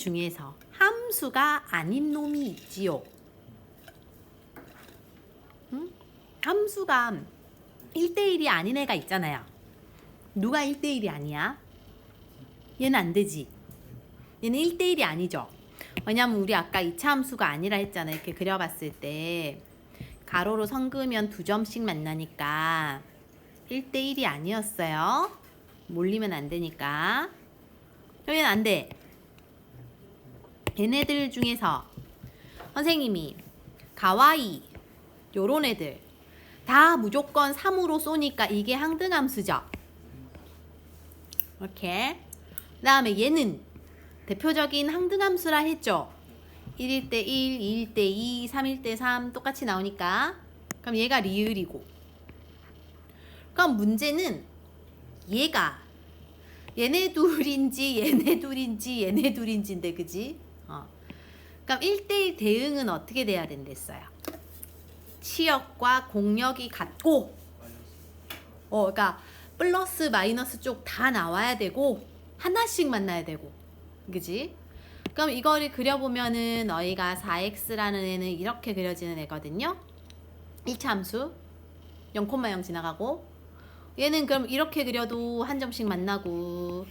중에서 함수가 아닌 놈이 있지요. 함수가 1대1이 아닌 애가 있잖아요. 누가 1대1이 아니야? 얘는 안 되지. 얘는 1대1이 아니죠. 왜냐면 우리 아까 2차 함수가 아니라 했잖아요. 이렇게 그려봤을 때 가로로 선 그으면 2점씩 만나니까 1대1이 아니었어요. 몰리면 안 되니까. 얘는 안 돼. 얘네들 중에서 선생님이 가와이 요런 애들 다 무조건 3으로 쏘니까 이게 항등함수죠. 이렇게. 그 다음에 얘는 대표적인 항등함수라 했죠. 1일 때 1, 2일 때 2, 3일 때 3 똑같이 나오니까. 그럼 얘가 리을이고. 그럼 문제는 얘가 얘네 둘인지 얘네 둘인지 얘네 둘인지인데 그지? 그럼 1대1 대응은 어떻게 돼야 된댔어요? 치역과 공역이 같고 그러니까 플러스 마이너스 쪽 다 나와야 되고 하나씩 만나야 되고 그지? 그럼 이거를 그려보면은 너희가 4x라는 애는 이렇게 그려지는 애거든요. 1차 함수 0,0 지나가고 얘는 그럼 이렇게 그려도 한 점씩 만나고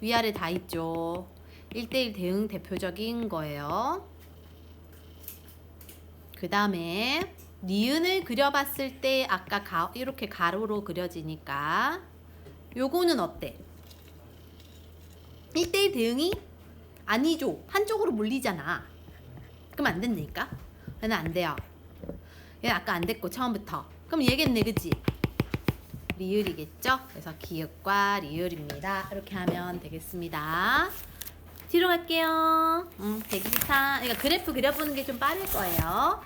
위아래 다 있죠. 1대1 대응 대표적인 거예요. 그 다음에 니은을 그려봤을 때 아까 이렇게 가로로 그려지니까 요거는 어때? 1대1 대응이 아니죠. 한쪽으로 몰리잖아. 그럼 안 된다니까? 얘는 안 돼요. 얘는 아까 안 됐고 처음부터. 그럼 얘겠네 그치? 리을이겠죠? 그래서 기역과 리을입니다. 이렇게 하면 되겠습니다. 뒤로 갈게요. 124. 그러니까 그래프 그려보는 게 좀 빠를 거예요.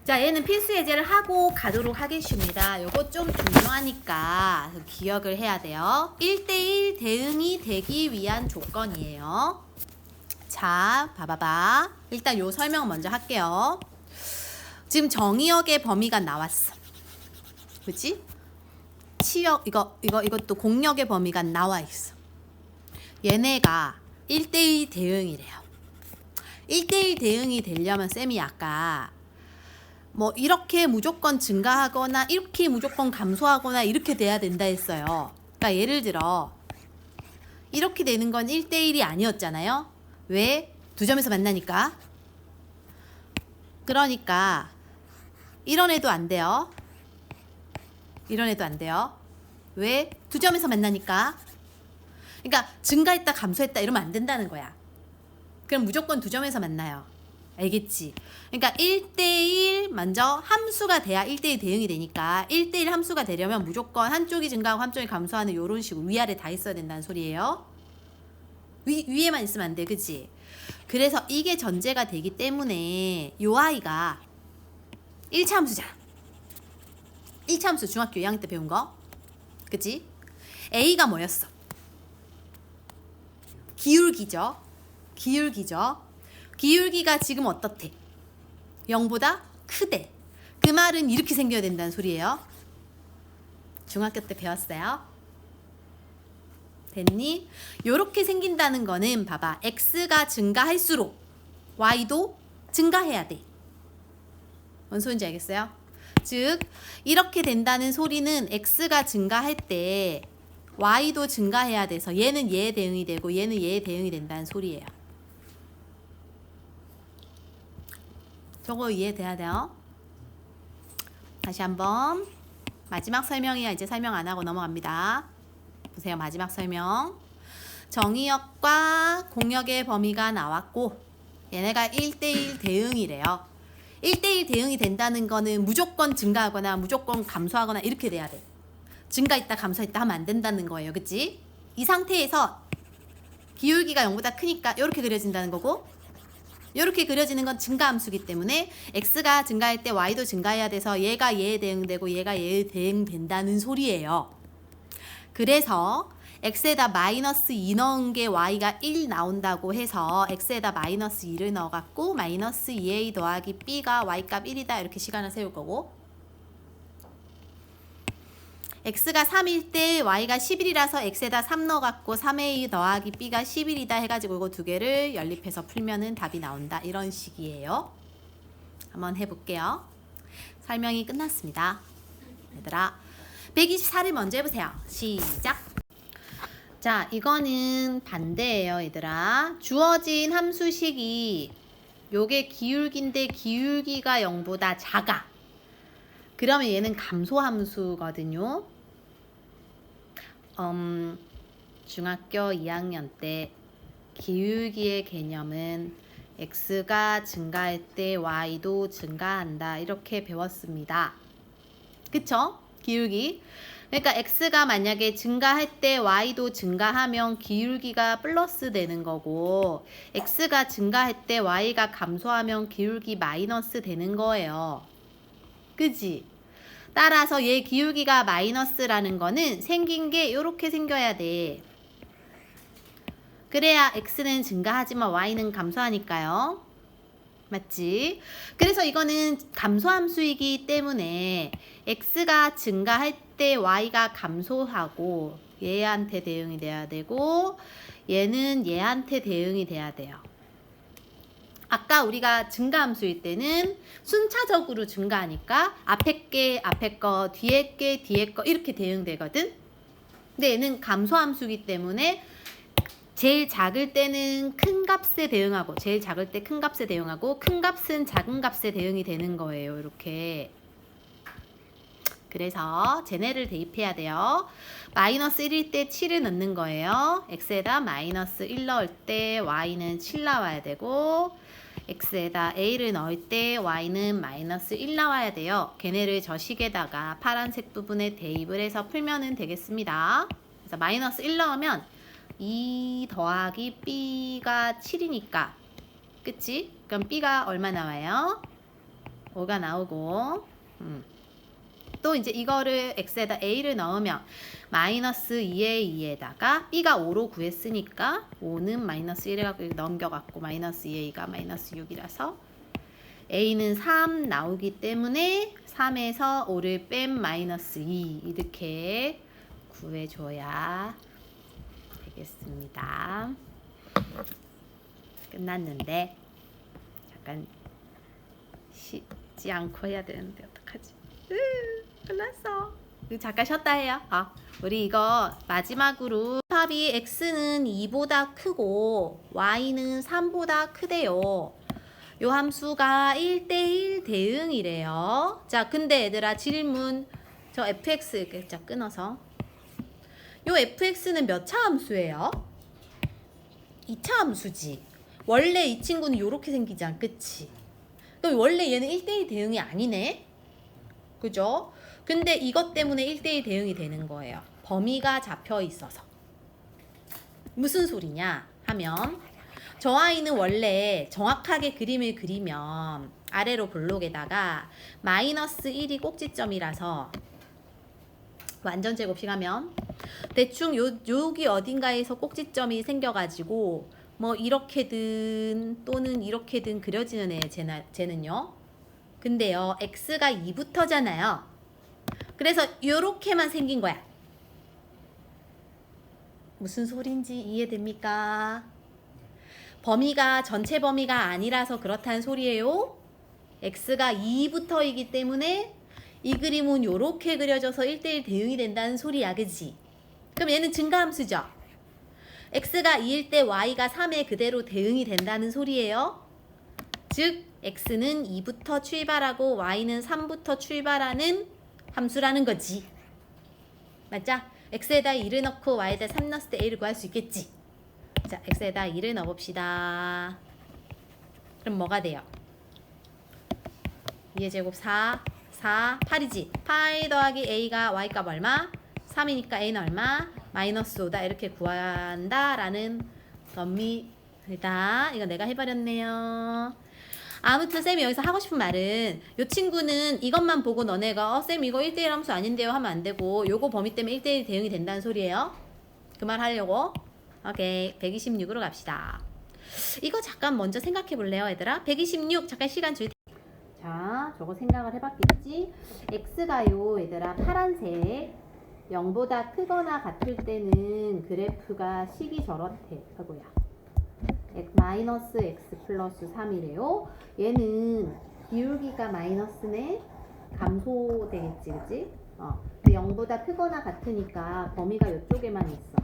자, 얘는 필수 예제를 하고 가도록 하겠습니다. 요거 좀 중요하니까 기억을 해야 돼요. 1대1 대응이 되기 위한 조건이에요. 자, 봐봐봐. 일단 요 설명 먼저 할게요. 지금 정의역의 범위가 나왔어. 그치? 치역, 이것도 공역의 범위가 나와 있어. 얘네가 1대1 대응이래요. 1대1 대응이 되려면 쌤이 아까 뭐 이렇게 무조건 증가하거나 이렇게 무조건 감소하거나 이렇게 돼야 된다 했어요. 그러니까 예를 들어 이렇게 되는 건 1대1이 아니었잖아요. 왜? 2점에서 만나니까. 그러니까 이런 애도 안 돼요. 이런 애도 안 돼요. 왜? 2점에서 만나니까. 그러니까 증가했다 감소했다 이러면 안 된다는 거야. 그럼 무조건 2점에서 만나요. 알겠지? 그러니까 1대1 먼저 함수가 돼야 1대1 대응이 되니까 1대1 함수가 되려면 무조건 한쪽이 증가하고 한쪽이 감소하는 이런 식으로 위아래 다 있어야 된다는 소리예요. 위에만 있으면 안 돼. 그치? 그래서 이게 전제가 되기 때문에 요 아이가 1차 함수잖아. 1차 함수 중학교 2학년 때 배운 거. 그치? A가 뭐였어? 기울기죠. 기울기가 지금 어떻대? 0보다 크대. 그 말은 이렇게 생겨야 된다는 소리예요. 중학교 때 배웠어요. 됐니? 요렇게 생긴다는 거는 봐봐. x가 증가할수록 y도 증가해야 돼. 뭔 소린지 알겠어요? 즉 이렇게 된다는 소리는 x가 증가할 때 y도 증가해야 돼서 얘는 얘에 대응이 되고 얘는 얘에 대응이 된다는 소리예요. 저거 이해돼야 돼요? 다시 한번 마지막 설명이야. 이제 설명 안 하고 넘어갑니다. 보세요. 마지막 설명. 정의역과 공역의 범위가 나왔고 얘네가 1대1 대응이래요. 1대1 대응이 된다는 거는 무조건 증가하거나 무조건 감소하거나 이렇게 돼야 돼. 증가했다 감소했다 하면 안 된다는 거예요. 그치? 이 상태에서 기울기가 0보다 크니까 이렇게 그려진다는 거고 이렇게 그려지는 건 증가함수기 때문에 x가 증가할 때 y도 증가해야 돼서 얘가 얘에 대응되고 얘가 얘에 대응된다는 소리예요. 그래서 x에다 마이너스 2 넣은 게 y가 1 나온다고 해서 x에다 마이너스 2를 넣어갖고 마이너스 2a 더하기 b가 y값 1이다 이렇게 시간을 세울 거고 x가 3일 때 y가 11이라서 x에다 3 넣어갖고 3a 더하기 b가 11이다 해가지고 이거 두 개를 연립해서 풀면은 답이 나온다. 이런 식이에요. 한번 해볼게요. 설명이 끝났습니다. 얘들아 124를 먼저 해보세요. 시작. 자, 이거는 반대예요, 얘들아. 주어진 함수식이 요게 기울기인데 기울기가 0보다 작아. 그러면 얘는 감소함수거든요. 중학교 2학년 때 기울기의 개념은 x가 증가할 때 y도 증가한다. 이렇게 배웠습니다. 그쵸? 기울기. 그러니까 x가 만약에 증가할 때 y도 증가하면 기울기가 플러스 되는 거고 x가 증가할 때 y가 감소하면 기울기 마이너스 되는 거예요. 그지? 따라서 얘 기울기가 마이너스라는 거는 생긴 게 이렇게 생겨야 돼. 그래야 x는 증가하지만 y는 감소하니까요. 맞지? 그래서 이거는 감소함수이기 때문에 x가 증가할 때 y가 감소하고 얘한테 대응이 돼야 되고 얘는 얘한테 대응이 돼야 돼요. 아까 우리가 증가함수일 때는 순차적으로 증가하니까 앞에 게 앞에 거, 뒤에 게 뒤에 거 이렇게 대응되거든. 근데 얘는 감소함수이기 때문에 제일 작을 때는 큰 값에 대응하고 제일 작을 때 큰 값에 대응하고 큰 값은 작은 값에 대응이 되는 거예요. 이렇게. 그래서 쟤네를 대입해야 돼요. 마이너스 1일 때 7을 넣는 거예요. x에다 마이너스 1 넣을 때 y는 7 나와야 되고 x에다 a를 넣을 때 y는 마이너스 1 나와야 돼요. 걔네를 저 식에다가 파란색 부분에 대입을 해서 풀면 되겠습니다. 그래서 마이너스 1 넣으면 2 더하기 b가 7이니까 그치? 그럼 b가 얼마 나와요? 5가 나오고 또 이제 이거를 x에다 a를 넣으면 마이너스 2의 2에다가 b가 5로 구했으니까 5는 마이너스 1에 갖고 넘겨갖고 마이너스 2의 2가 마이너스 6이라서 a는 3 나오기 때문에 3에서 5를 뺀 마이너스 2 이렇게 구해줘야 되겠습니다. 끝났는데 잠깐 쉬지 않고 해야 되는데 어떡하지? 끝났어. 잠깐 쉬었다 해요. 우리 이거 마지막으로 합이 x는 2보다 크고 y는 3보다 크대요. 요 함수가 1대1 대응이래요. 자, 근데 얘들아 질문 저 fx 이렇게 자 끊어서 요 fx는 몇 차 함수예요? 2차 함수지. 원래 이 친구는 요렇게 생기지 않, 그치? 그럼 원래 얘는 1대1 대응이 아니네? 그죠? 근데 이것 때문에 1대1 대응이 되는 거예요. 범위가 잡혀 있어서. 무슨 소리냐 하면 저 아이는 원래 정확하게 그림을 그리면 아래로 블록에다가 마이너스 1이 꼭지점이라서 완전 제곱식 하면 대충 여기 어딘가에서 꼭지점이 생겨가지고 뭐 이렇게든 또는 이렇게든 그려지는 애 쟤는요. 근데요 x가 2부터잖아요. 그래서 요렇게만 생긴 거야. 무슨 소린지 이해됩니까? 범위가 전체 범위가 아니라서 그렇다는 소리예요. x가 2부터이기 때문에 이 그림은 요렇게 그려져서 1대1 대응이 된다는 소리야. 그지? 그럼 얘는 증가함수죠. x가 2일 때 y가 3에 그대로 대응이 된다는 소리예요. 즉 x는 2부터 출발하고 y는 3부터 출발하는 함수라는 거지. 맞죠? x에다 2를 넣고 y에다 3 넣었을 때 a를 구할 수 있겠지. 자, x에다 2를 넣어봅시다. 그럼 뭐가 돼요? 2의 제곱 4, 8이지. 8 더하기 a가 y값 얼마? 3이니까 a는 얼마? 마이너스 5다. 이렇게 구한다라는 겁니다. 이거 내가 해버렸네요. 아무튼 쌤이 여기서 하고 싶은 말은 이 친구는 이것만 보고 너네가 쌤 이거 1대1 함수 아닌데요 하면 안 되고 요거 범위 때문에 1대1 대응이 된다는 소리예요. 그 말 하려고. 오케이. 126으로 갑시다. 이거 잠깐 먼저 생각해 볼래요 얘들아? 126 잠깐 시간 줄 테니까. 자, 저거 생각을 해봤겠지? x가요 얘들아 파란색 0보다 크거나 같을 때는 그래프가 식이 저렇대. 하고요. 마이너스 x 플러스 3이래요. 얘는 기울기가 마이너스네. 감소되겠지, 그치? 근데 0보다 크거나 같으니까 범위가 이쪽에만 있어.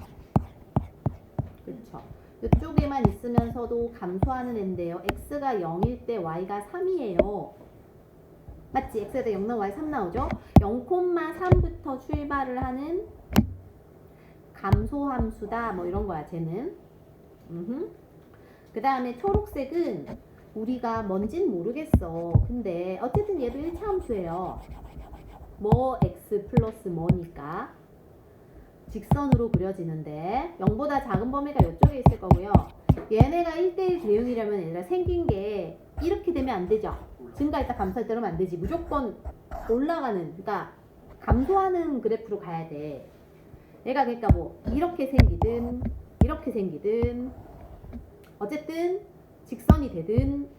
그쵸? 이쪽에만 있으면서도 감소하는 앤데요. x가 0일 때 y가 3이에요. 맞지? x에다 0 나오고 y 3 나오죠? 0,3부터 출발을 하는 감소함수다. 뭐 이런 거야, 쟤는. 그 다음에 초록색은 우리가 뭔진 모르겠어. 근데 어쨌든 얘도 1차 함수예요. 뭐 x 플러스 뭐니까 직선으로 그려지는데 0보다 작은 범위가 이쪽에 있을 거고요. 얘네가 1대1 대응이라면 얘네가 생긴 게 이렇게 되면 안 되죠. 증가했다 감소할 때 그러면 안 되지. 무조건 올라가는, 그러니까 감소하는 그래프로 가야 돼. 얘가 그러니까 뭐 이렇게 생기든 이렇게 생기든 어쨌든 직선이 되든,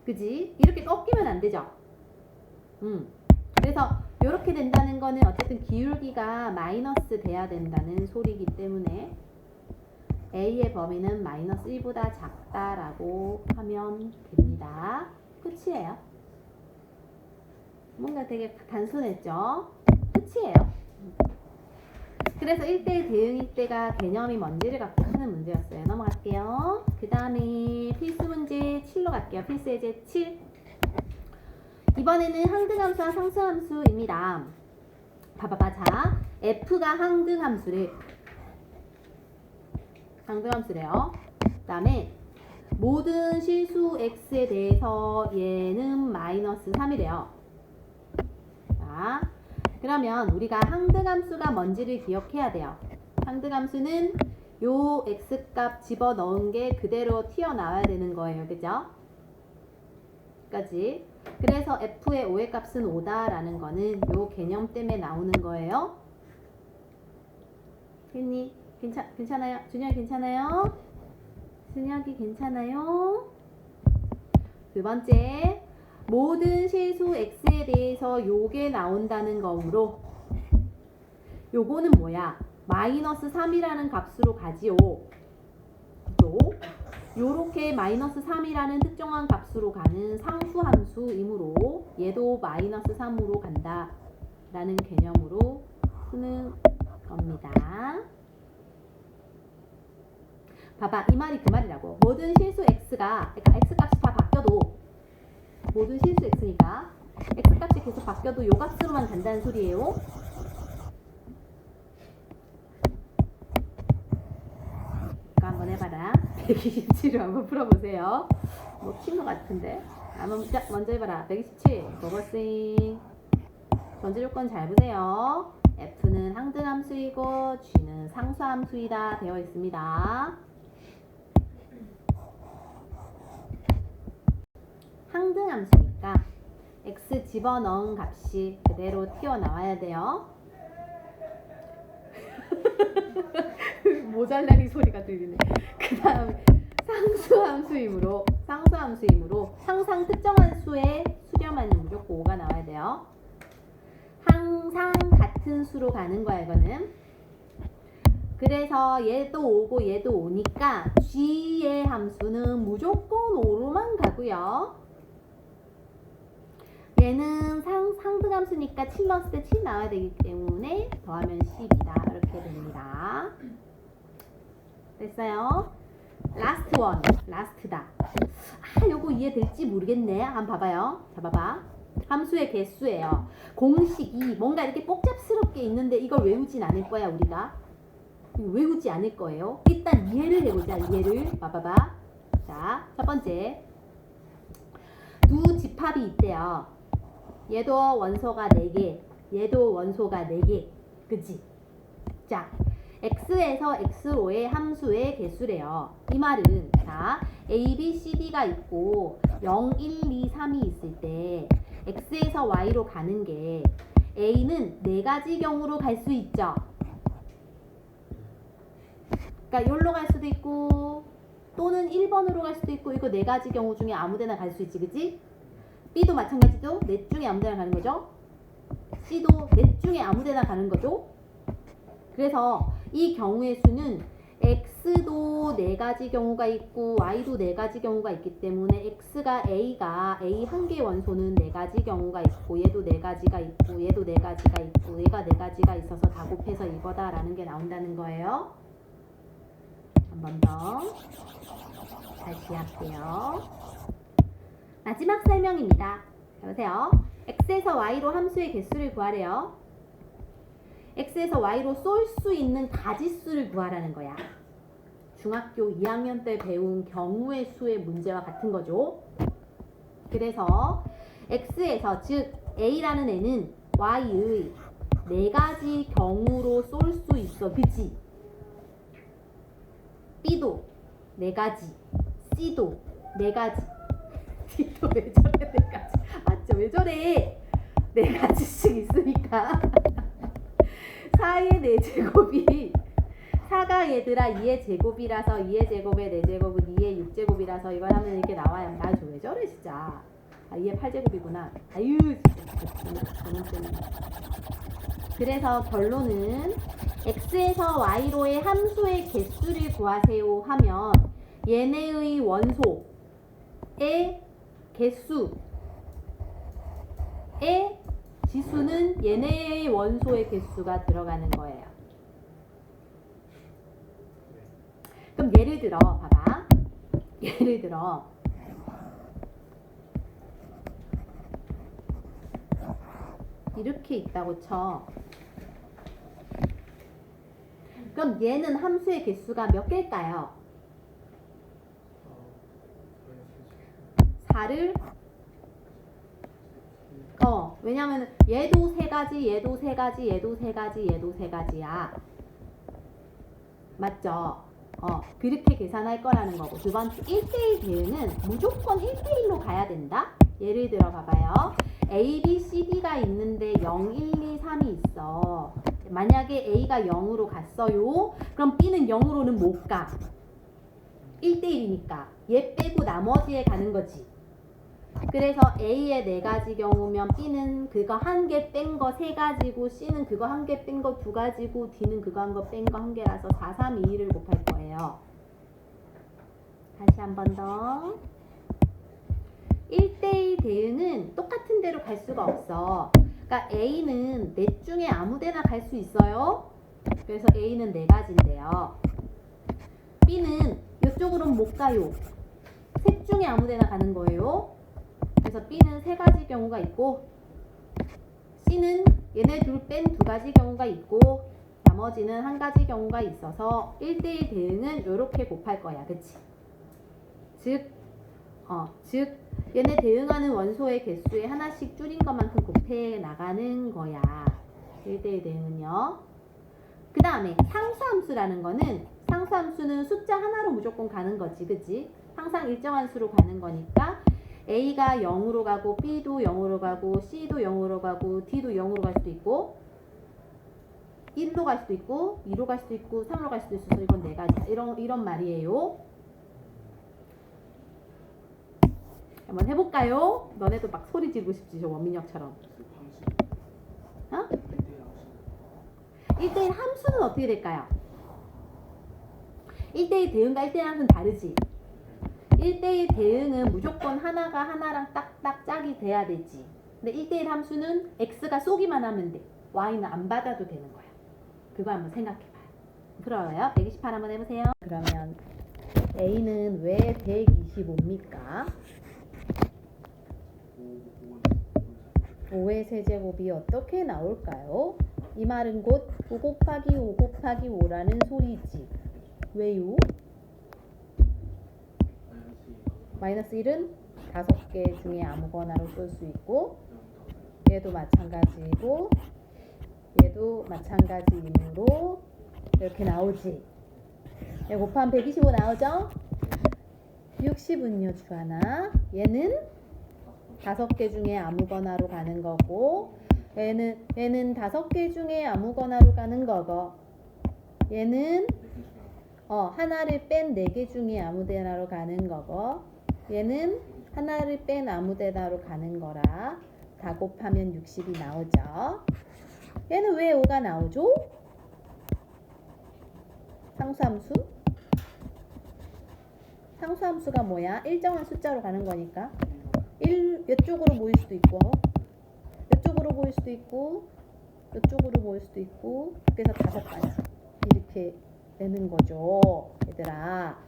그지? 이렇게 꺾이면 안 되죠. 그래서 이렇게 된다는 거는 어쨌든 기울기가 마이너스 돼야 된다는 소리이기 때문에 A의 범위는 마이너스 1보다 작다라고 하면 됩니다. 끝이에요. 뭔가 되게 단순했죠? 끝이에요. 그래서 1대1 대응일 때가 개념이 뭔지를 갖고 하는 문제였어요. 넘어갈게요. 그 다음에 필수 문제 7로 갈게요. 필수 예제 7. 이번에는 항등함수와 상수함수입니다. 봐봐봐. 자, F가 항등함수래요. 그 다음에 모든 실수 X에 대해서 얘는 마이너스 3이래요. 자, 그러면 우리가 항등함수가 뭔지를 기억해야 돼요. 항등함수는 요 X값 집어넣은 게 그대로 튀어나와야 되는 거예요. 그죠? 까지. 그래서 F의 5의 값은 5다라는 거는 요 개념 때문에 나오는 거예요. 혜니 괜찮아요? 준혁이 괜찮아요? 준혁이 괜찮아요? 두 번째, 모든 실수 x에 대해서 요게 나온다는 거므로 요거는 뭐야? 마이너스 3이라는 값으로 가지요. 요렇게 마이너스 3이라는 특정한 값으로 가는 상수함수이므로 얘도 마이너스 3으로 간다 라는 개념으로 푸는 겁니다. 봐봐, 이 말이 그 말이라고. 모든 실수 x가, 그러니까 x값이 다 바뀌어도, 모든 실수 x니까 x값이 계속 바뀌어도 요 값으로만 간다는 소리예요. 이거 한번 해봐라. 127을 한번 풀어보세요. 뭐 킨 것 같은데. 먼저 해봐라. 127 버거싱. 전제 조건 잘 보세요. F는 항등함수이고 G는 상수함수이다 되어 있습니다. 항등함수니까 X 집어넣은 값이 그대로 튀어나와야 돼요. 모잘라기 소리가 들리네. 그 다음 상수함수이므로 항상 특정한 수에 수렴하는 무조건 5가 나와야 돼요. 항상 같은 수로 가는 거야 이거는. 그래서 얘도 5고 얘도 5니까 G의 함수는 무조건 5로만 가고요. 얘는 상등함수니까 7 넣었을 때 7 나와야 되기 때문에 더하면 10이다. 이렇게 됩니다. 됐어요? 라스트 원. 라스트다. 요거 이해될지 모르겠네. 한번 봐봐요. 자, 봐봐. 함수의 개수예요. 공식이 뭔가 이렇게 복잡스럽게 있는데 이걸 외우진 않을 거야, 우리가. 외우지 않을 거예요. 일단 이해를 해보자. 이해를. 봐봐봐. 자, 첫 번째. 두 집합이 있대요. 얘도 원소가 4개, 얘도 원소가 4개. 그치? 자, x에서 x로의 함수의 개수래요. 이 말은 자, a, b, c, d가 있고 0, 1, 2, 3이 있을 때 x에서 y로 가는 게 a는 4가지 경우로 갈 수 있죠. 그러니까 여기로 갈 수도 있고 또는 1번으로 갈 수도 있고 이거 4가지 경우 중에 아무데나 갈 수 있지. 그치? b도 마찬가지죠. 넷 중에 아무데나 가는 거죠. C도 넷 중에 아무 데나 가는 거죠. 그래서 이 경우의 수는 X도 4가지 경우가 있고 Y도 4가지 경우가 있기 때문에 A가 A 한 개의 원소는 4가지 경우가 있고 얘도 4가지가 있고 얘도 4가지가 있고 얘가 4가지가 있어서 다 곱해서 이거다라는 게 나온다는 거예요. 한 번 더 다시 할게요. 마지막 설명입니다. 보세요. X에서 Y로 함수의 개수를 구하래요. X에서 Y로 쏠 수 있는 가지수를 구하라는 거야. 중학교 2학년 때 배운 경우의 수의 문제와 같은 거죠. 그래서 X에서 즉 A라는 애는 Y의 4가지 경우로 쏠 수 있어. 그치? B도 4가지, C도 4가지, D도 왜 저래 4가지? 맞죠? 왜 저래? 4가지씩 있으니까 4의 4제곱이 4가 얘들아 2의 제곱이라서 2의 제곱에 4제곱은 2의 6제곱이라서 이걸 하면 이렇게 나와야 나저 왜 저래 진짜. 2의 8제곱이구나. 아유 진짜. 그래서 결론은 X에서 Y로의 함수의 개수를 구하세요 하면 얘네의 원소의 개수의 지수는 얘네의 원소의 개수가 들어가는 거예요. 그럼 예를 들어 봐봐. 예를 들어 이렇게 있다고 쳐. 그럼 얘는 함수의 개수가 몇 개일까요? 4를 왜냐면 얘도 3가지, 얘도 3가지, 얘도 3가지, 얘도 3가지야. 맞죠? 그렇게 계산할 거라는 거고. 두 번째 1대1 대응은 무조건 1대1로 가야 된다. 예를 들어 봐봐요. A, B, C, D가 있는데 0, 1, 2, 3이 있어. 만약에 A가 0으로 갔어요. 그럼 B는 0으로는 못 가. 1대1이니까. 얘 빼고 나머지에 가는 거지. 그래서 A의 4가지 경우면 B는 그거 한 개 뺀 거 3가지고 C는 그거 한 개 뺀 거 2가지고 D는 그거 한 거 뺀 거 1개라서 4, 3, 2, 1을 곱할 거예요. 다시 한 번 더. 1대1 대응은 똑같은 데로 갈 수가 없어. 그러니까 A는 넷 중에 아무 데나 갈 수 있어요. 그래서 A는 4가지인데요. B는 이쪽으로는 못 가요. 셋 중에 아무 데나 가는 거예요. 그래서 B는 3가지 경우가 있고 C는 얘네 둘 뺀 2가지 경우가 있고 나머지는 1가지 경우가 있어서 1대1 대응은 이렇게 곱할 거야. 그치? 즉 얘네 대응하는 원소의 개수에 하나씩 줄인 것만큼 곱해 나가는 거야. 1대1 대응은요. 그 다음에 상수함수라는 거는 상수함수는 숫자 하나로 무조건 가는 거지. 그치? 항상 일정한 수로 가는 거니까 A가 0으로 가고 B도 0으로 가고 C도 0으로 가고 D도 0으로 갈 수도 있고 1로 갈 수도 있고 2로 갈 수도 있고 3로 갈 수도 있어서 이건 4가지다. 이런 말이에요. 한번 해볼까요? 너네도 막 소리 지르고 싶지, 저 원민혁처럼. 1대1 함수는 어떻게 될까요? 1대1 대응과 1대1 함수는 다르지. 1대1 대응은 무조건 하나가 하나랑 딱딱 짝이 돼야 되지. 근데 1대1 함수는 x가 쏘기만 하면 돼. y는 안 받아도 되는 거야. 그거 한번 생각해봐요. 풀어요. 128 한번 해보세요. 그러면 a는 왜 125입니까? 5의 세제곱이 어떻게 나올까요? 이 말은 곧 5 곱하기 5 곱하기 5라는 소리지. 왜요? 마이너스 1은 5개 중에 아무거나로 쏠 수 있고 얘도 마찬가지고 얘도 마찬가지이므로 이렇게 나오지. 얘 곱하면 125 나오죠? 60은요 주하나? 얘는 5개 중에 아무거나로 가는 거고 얘는 5개 중에 아무거나로 가는 거고 얘는 하나를 뺀 4개 중에 아무데나로 가는 거고 얘는 하나를 뺀 아무데나로 가는 거라 다 곱하면 60이 나오죠. 얘는 왜 5가 나오죠? 상수함수? 상수함수가 뭐야? 일정한 숫자로 가는 거니까 이쪽으로 모일 수도 있고 이쪽으로 모일 수도 있고 이쪽으로 모일 수도 있고 그래서 5가지 이렇게 되는 거죠 얘들아.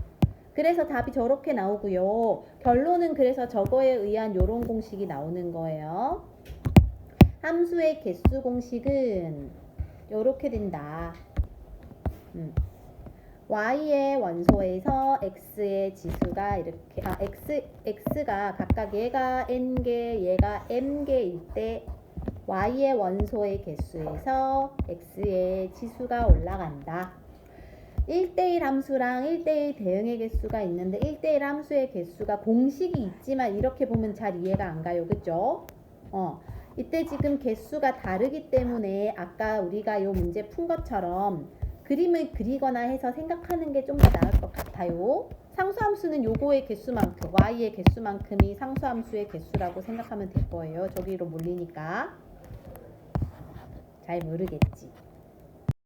그래서 답이 저렇게 나오고요. 결론은 그래서 저거에 의한 요런 공식이 나오는 거예요. 함수의 개수 공식은 요렇게 된다. y의 원소에서 x의 지수가 이렇게 x가 각각 얘가 n개 얘가 m개일 때 y의 원소의 개수에서 x의 지수가 올라간다. 1대1 함수랑 1대1 대응의 개수가 있는데 1대1 함수의 개수가 공식이 있지만 이렇게 보면 잘 이해가 안 가요. 그죠? 이때 지금 개수가 다르기 때문에 아까 우리가 요 문제 푼 것처럼 그림을 그리거나 해서 생각하는 게 좀 더 나을 것 같아요. 상수함수는 요거의 개수만큼 y의 개수만큼이 상수함수의 개수라고 생각하면 될 거예요. 저기로 몰리니까 잘 모르겠지.